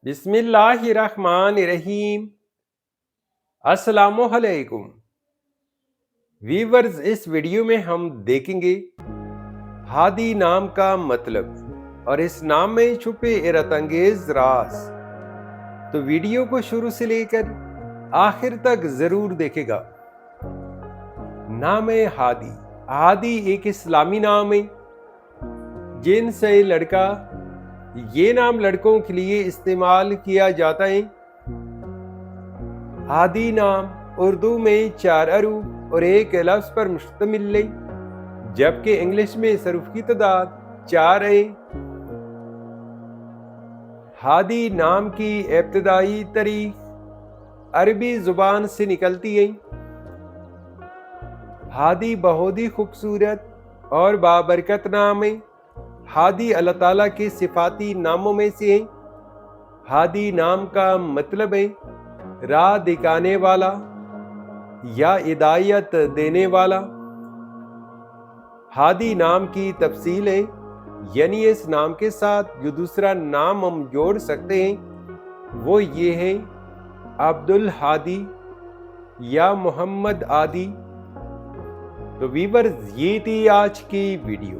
بسم اللہ الرحمن الرحیم۔ السلام علیکم ویورز، اس ویڈیو میں ہم دیکھیں گے ہادی نام کا مطلب اور اس نام میں چھپے حیرت انگیز راز۔ تو ویڈیو کو شروع سے لے کر آخر تک ضرور دیکھے گا۔ نام ہادی۔ ہادی ایک اسلامی نام ہے جن سے لڑکا، یہ نام لڑکوں کے لیے استعمال کیا جاتا ہے۔ ہادی نام اردو میں 4 حروف اور ایک لفظ پر مشتمل ہے، جبکہ انگلش میں اس حروف کی تعداد 4 ہے۔ ہادی نام کی ابتدائی تاریخ عربی زبان سے نکلتی ہے۔ ہادی بہت ہی خوبصورت اور بابرکت نام ہے۔ ہادی اللہ تعالیٰ کے صفاتی ناموں میں سے ہے۔ ہادی نام کا مطلب ہے راہ دکھانے والا یا ہدایت دینے والا۔ ہادی نام کی تفصیل ہے، یعنی اس نام کے ساتھ جو دوسرا نام ہم جوڑ سکتے ہیں وہ یہ ہے عبد الہادی یا محمد ہادی۔ تو ویورز، یہ تھی آج کی ویڈیو۔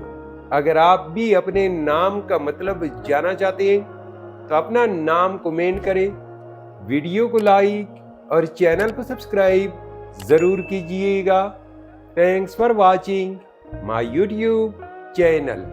اگر آپ بھی اپنے نام کا مطلب جاننا چاہتے ہیں تو اپنا نام کمنٹ کریں، ویڈیو کو لائک اور چینل کو سبسکرائب ضرور کیجیے گا۔ Thanks for watching my YouTube channel.